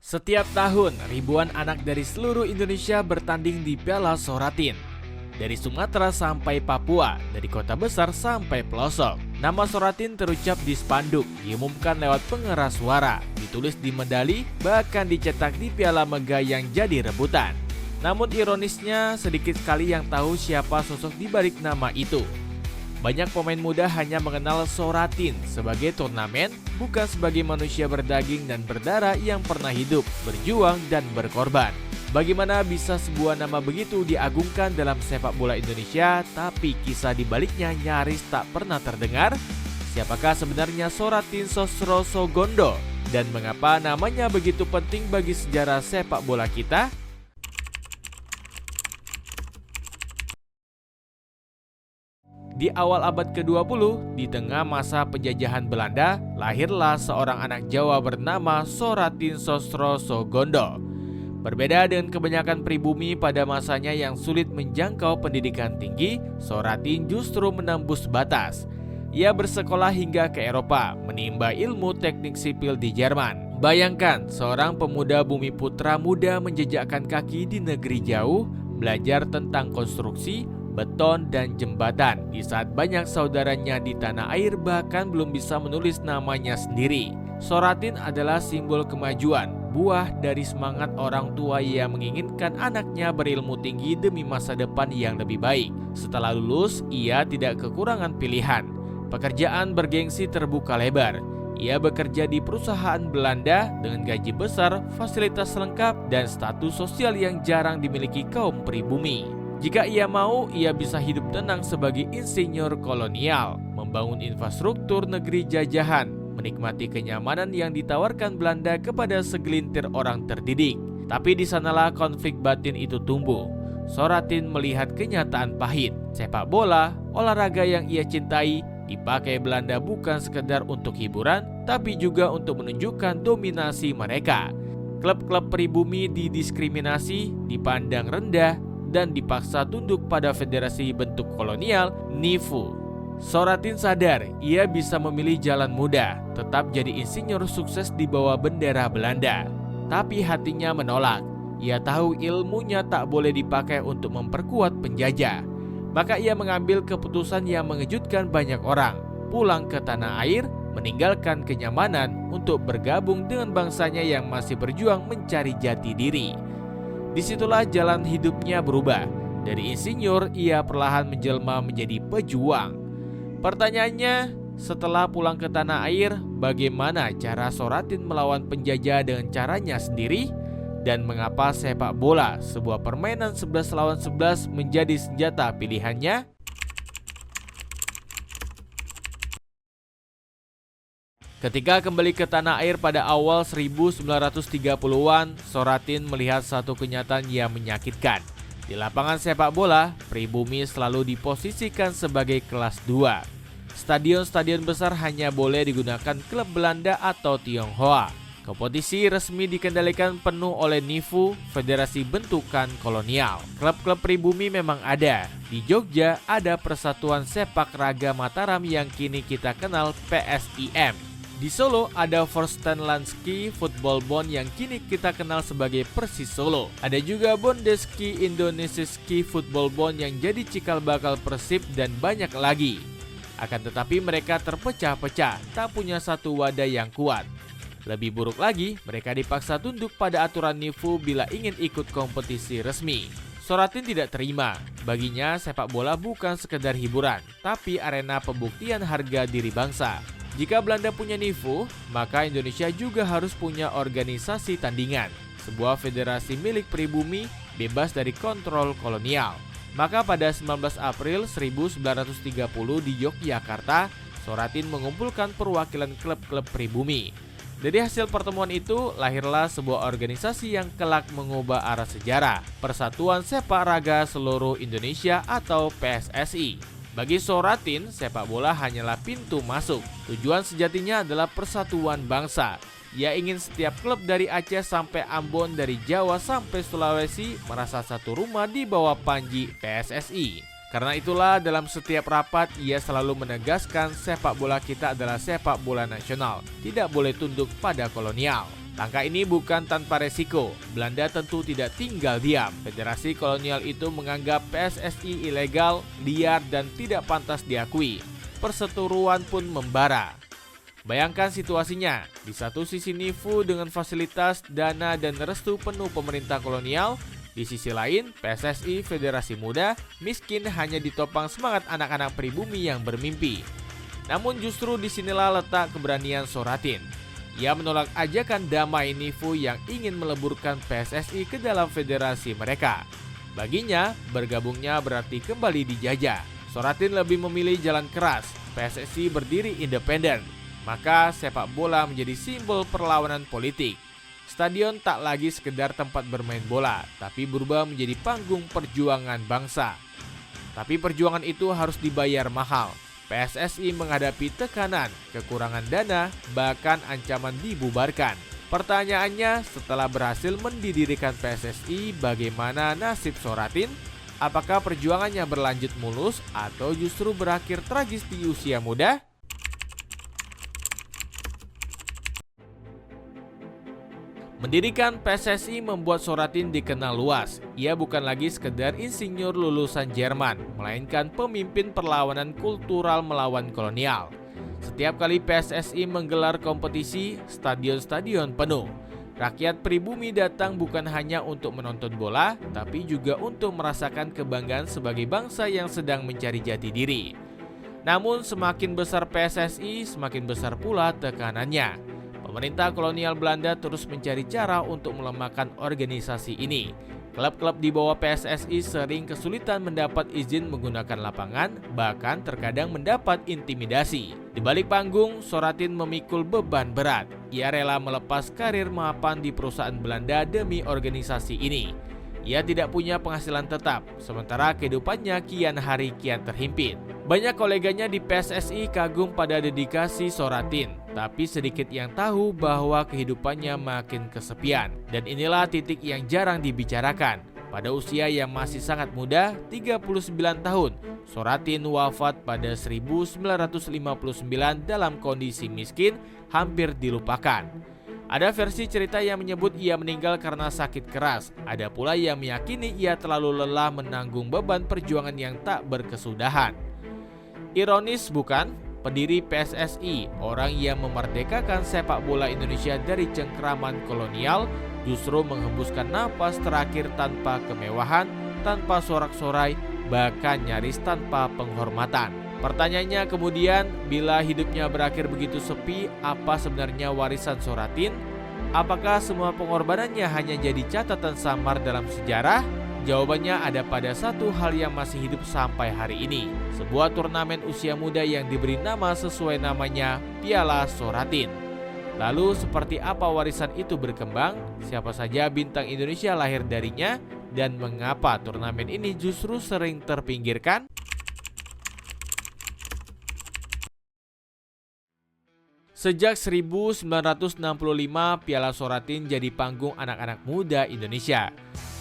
Setiap tahun, ribuan anak dari seluruh Indonesia bertanding di Piala Soratin. Dari Sumatera sampai Papua, dari kota besar sampai pelosok. Nama Soratin terucap di spanduk, diumumkan lewat pengeras suara, ditulis di medali, bahkan dicetak di piala mega yang jadi rebutan. Namun ironisnya, sedikit sekali yang tahu siapa sosok di balik nama itu. Banyak pemain muda hanya mengenal Soratin sebagai turnamen, bukan sebagai manusia berdaging dan berdarah yang pernah hidup, berjuang, dan berkorban. Bagaimana bisa sebuah nama begitu diagungkan dalam sepak bola Indonesia, tapi kisah di baliknya nyaris tak pernah terdengar? Siapakah sebenarnya Soratin Sosrosogondo? Dan mengapa namanya begitu penting bagi sejarah sepak bola kita? Di awal abad ke-20, di tengah masa penjajahan Belanda, lahirlah seorang anak Jawa bernama Soratin Sosrosogondo. Berbeda dengan kebanyakan pribumi pada masanya yang sulit menjangkau pendidikan tinggi, Soratin justru menembus batas. Ia bersekolah hingga ke Eropa, menimba ilmu teknik sipil di Jerman. Bayangkan, seorang pemuda bumi putra muda menjejakkan kaki di negeri jauh, belajar tentang konstruksi, beton, dan jembatan di saat banyak saudaranya di tanah air bahkan belum bisa menulis namanya sendiri. Soratin adalah simbol kemajuan, buah dari semangat orang tua yang menginginkan anaknya berilmu tinggi demi masa depan yang lebih baik. Setelah lulus, ia tidak kekurangan pilihan. Pekerjaan bergengsi terbuka lebar. Ia bekerja di perusahaan Belanda dengan gaji besar, fasilitas lengkap, dan status sosial yang jarang dimiliki kaum pribumi. Jika ia mau, ia bisa hidup tenang sebagai insinyur kolonial, membangun infrastruktur negeri jajahan, menikmati kenyamanan yang ditawarkan Belanda kepada segelintir orang terdidik. Tapi di sanalah konflik batin itu tumbuh. Soratin melihat kenyataan pahit. Sepak bola, olahraga yang ia cintai, dipakai Belanda bukan sekedar untuk hiburan, tapi juga untuk menunjukkan dominasi mereka. Klub-klub pribumi didiskriminasi, dipandang rendah, dan dipaksa tunduk pada federasi bentuk kolonial, NIFU. Soratin sadar ia bisa memilih jalan mudah, tetap jadi insinyur sukses di bawah bendera Belanda. Tapi hatinya menolak. Ia tahu ilmunya tak boleh dipakai untuk memperkuat penjajah. Maka ia mengambil keputusan yang mengejutkan banyak orang, pulang ke tanah air, meninggalkan kenyamanan untuk bergabung dengan bangsanya yang masih berjuang mencari jati diri. Disitulah jalan hidupnya berubah. Dari insinyur, ia perlahan menjelma menjadi pejuang. Pertanyaannya, setelah pulang ke tanah air, bagaimana cara Soratin melawan penjajah dengan caranya sendiri? Dan mengapa sepak bola, sebuah permainan 11 lawan 11, menjadi senjata pilihannya? Ketika kembali ke tanah air pada awal 1930-an, Soratin melihat satu kenyataan yang menyakitkan. Di lapangan sepak bola, pribumi selalu diposisikan sebagai kelas 2. Stadion-stadion besar hanya boleh digunakan klub Belanda atau Tionghoa. Kompetisi resmi dikendalikan penuh oleh NIFU, federasi bentukan kolonial. Klub-klub pribumi memang ada. Di Jogja ada Persatuan Sepak Raga Mataram yang kini kita kenal PSIM. Di Solo ada Vorstenlandski Football Bond yang kini kita kenal sebagai Persis Solo. Ada juga Bondeski Indonesiski Football Bond yang jadi cikal bakal Persib dan banyak lagi. Akan tetapi mereka terpecah-pecah, tak punya satu wadah yang kuat. Lebih buruk lagi, mereka dipaksa tunduk pada aturan NIFU bila ingin ikut kompetisi resmi. Soratin tidak terima. Baginya sepak bola bukan sekedar hiburan, tapi arena pembuktian harga diri bangsa. Jika Belanda punya NIFU, maka Indonesia juga harus punya organisasi tandingan, sebuah federasi milik pribumi bebas dari kontrol kolonial. Maka pada 19 April 1930 di Yogyakarta, Soratin mengumpulkan perwakilan klub-klub pribumi. Dari hasil pertemuan itu, lahirlah sebuah organisasi yang kelak mengubah arah sejarah, Persatuan Sepak Raga Seluruh Indonesia atau PSSI. Bagi Soratin, sepak bola hanyalah pintu masuk. Tujuan sejatinya adalah persatuan bangsa. Ia ingin setiap klub dari Aceh sampai Ambon, dari Jawa sampai Sulawesi merasa satu rumah di bawah panji PSSI. Karena itulah dalam setiap rapat ia selalu menegaskan sepak bola kita adalah sepak bola nasional, tidak boleh tunduk pada kolonial. Langkah ini bukan tanpa resiko. Belanda tentu tidak tinggal diam. Federasi kolonial itu menganggap PSSI ilegal, liar, dan tidak pantas diakui. Perseteruan pun membara. Bayangkan situasinya, di satu sisi NIFU dengan fasilitas, dana, dan restu penuh pemerintah kolonial, di sisi lain PSSI Federasi Muda miskin hanya ditopang semangat anak-anak pribumi yang bermimpi. Namun justru disinilah letak keberanian Soratin. Ia menolak ajakan damai NIFU yang ingin meleburkan PSSI ke dalam federasi mereka. Baginya, bergabungnya berarti kembali dijajah. Soratin lebih memilih jalan keras, PSSI berdiri independen. Maka sepak bola menjadi simbol perlawanan politik. Stadion tak lagi sekedar tempat bermain bola, tapi berubah menjadi panggung perjuangan bangsa. Tapi perjuangan itu harus dibayar mahal. PSSI menghadapi tekanan, kekurangan dana, bahkan ancaman dibubarkan. Pertanyaannya, setelah berhasil mendirikan PSSI, bagaimana nasib Soratin? Apakah perjuangannya berlanjut mulus atau justru berakhir tragis di usia muda? Mendirikan PSSI membuat Soratin dikenal luas. Ia bukan lagi sekedar insinyur lulusan Jerman, melainkan pemimpin perlawanan kultural melawan kolonial. Setiap kali PSSI menggelar kompetisi, stadion-stadion penuh. Rakyat pribumi datang bukan hanya untuk menonton bola, tapi juga untuk merasakan kebanggaan sebagai bangsa yang sedang mencari jati diri. Namun semakin besar PSSI, semakin besar pula tekanannya. Pemerintah kolonial Belanda terus mencari cara untuk melemahkan organisasi ini. Klub-klub di bawah PSSI sering kesulitan mendapat izin menggunakan lapangan, bahkan terkadang mendapat intimidasi. Di balik panggung, Soratin memikul beban berat. Ia rela melepas karir mapan di perusahaan Belanda demi organisasi ini. Ia tidak punya penghasilan tetap, sementara kehidupannya kian hari kian terhimpit. Banyak koleganya di PSSI kagum pada dedikasi Soratin, tapi sedikit yang tahu bahwa kehidupannya makin kesepian. Dan inilah titik yang jarang dibicarakan. Pada usia yang masih sangat muda, 39 tahun, Soratin wafat pada 1959 dalam kondisi miskin, hampir dilupakan. Ada versi cerita yang menyebut ia meninggal karena sakit keras. Ada pula yang meyakini ia terlalu lelah menanggung beban perjuangan yang tak berkesudahan. Ironis bukan? Pendiri PSSI, orang yang memerdekakan sepak bola Indonesia dari cengkraman kolonial, justru menghembuskan napas terakhir tanpa kemewahan, tanpa sorak-sorai, bahkan nyaris tanpa penghormatan. Pertanyaannya kemudian, bila hidupnya berakhir begitu sepi, apa sebenarnya warisan Soratin? Apakah semua pengorbanannya hanya jadi catatan samar dalam sejarah? Jawabannya ada pada satu hal yang masih hidup sampai hari ini. Sebuah turnamen usia muda yang diberi nama sesuai namanya, Piala Soratin. Lalu seperti apa warisan itu berkembang? Siapa saja bintang Indonesia lahir darinya? Dan mengapa turnamen ini justru sering terpinggirkan? Sejak 1965, Piala Soratin jadi panggung anak-anak muda Indonesia.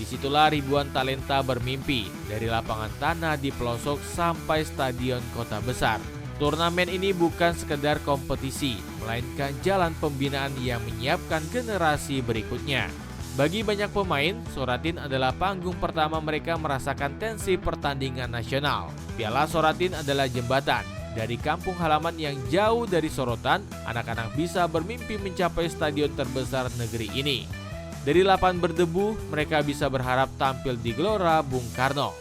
Disitulah ribuan talenta bermimpi, dari lapangan tanah di pelosok sampai stadion kota besar. Turnamen ini bukan sekedar kompetisi, melainkan jalan pembinaan yang menyiapkan generasi berikutnya. Bagi banyak pemain, Soratin adalah panggung pertama mereka merasakan tensi pertandingan nasional. Piala Soratin adalah jembatan. Dari kampung halaman yang jauh dari sorotan, anak-anak bisa bermimpi mencapai stadion terbesar negeri ini. Dari lapangan berdebu, mereka bisa berharap tampil di Gelora Bung Karno.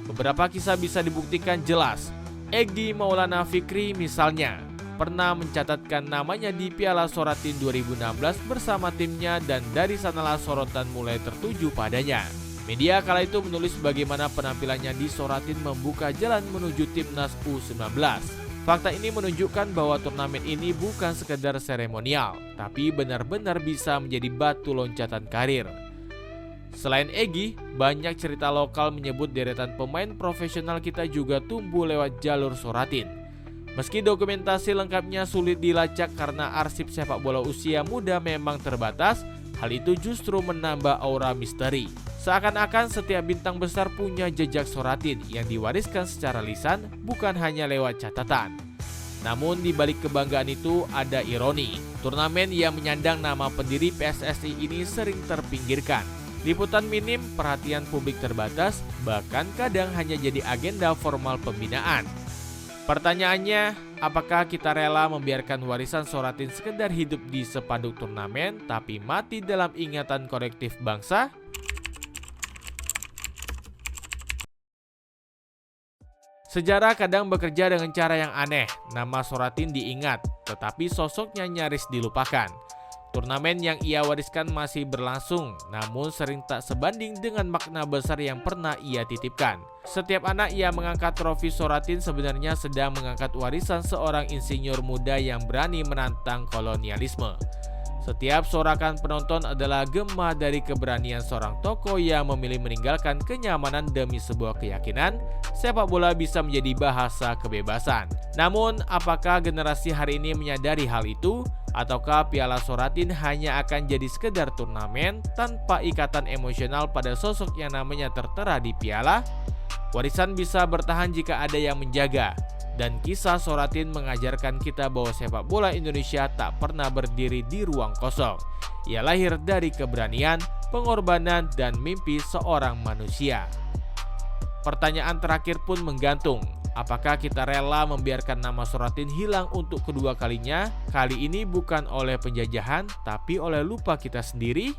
Beberapa kisah bisa dibuktikan jelas. Egy Maulana Fikri misalnya, pernah mencatatkan namanya di Piala Soratin 2016 bersama timnya dan dari sanalah sorotan mulai tertuju padanya. Media kala itu menulis bagaimana penampilannya di Soratin membuka jalan menuju timnas U19. Fakta ini menunjukkan bahwa turnamen ini bukan sekedar seremonial, tapi benar-benar bisa menjadi batu loncatan karir. Selain Egy, banyak cerita lokal menyebut deretan pemain profesional kita juga tumbuh lewat jalur Soratin. Meski dokumentasi lengkapnya sulit dilacak karena arsip sepak bola usia muda memang terbatas, hal itu justru menambah aura misteri. Seakan-akan setiap bintang besar punya jejak Soratin yang diwariskan secara lisan, bukan hanya lewat catatan. Namun di balik kebanggaan itu ada ironi. Turnamen yang menyandang nama pendiri PSSI ini sering terpinggirkan. Liputan minim, perhatian publik terbatas, bahkan kadang hanya jadi agenda formal pembinaan. Pertanyaannya, apakah kita rela membiarkan warisan Soratin sekedar hidup di spanduk turnamen tapi mati dalam ingatan kolektif bangsa? Sejarah kadang bekerja dengan cara yang aneh. Nama Soratin diingat, tetapi sosoknya nyaris dilupakan. Turnamen yang ia wariskan masih berlangsung, namun sering tak sebanding dengan makna besar yang pernah ia titipkan. Setiap anak yang mengangkat trofi Soratin sebenarnya sedang mengangkat warisan seorang insinyur muda yang berani menantang kolonialisme. Setiap sorakan penonton adalah gema dari keberanian seorang tokoh yang memilih meninggalkan kenyamanan demi sebuah keyakinan sepak bola bisa menjadi bahasa kebebasan. Namun, apakah generasi hari ini menyadari hal itu? Ataukah Piala Soratin hanya akan jadi sekedar turnamen tanpa ikatan emosional pada sosok yang namanya tertera di piala? Warisan bisa bertahan jika ada yang menjaga. Dan kisah Soratin mengajarkan kita bahwa sepak bola Indonesia tak pernah berdiri di ruang kosong. Ia lahir dari keberanian, pengorbanan, dan mimpi seorang manusia. Pertanyaan terakhir pun menggantung. Apakah kita rela membiarkan nama Soratin hilang untuk kedua kalinya? Kali ini bukan oleh penjajahan, tapi oleh lupa kita sendiri?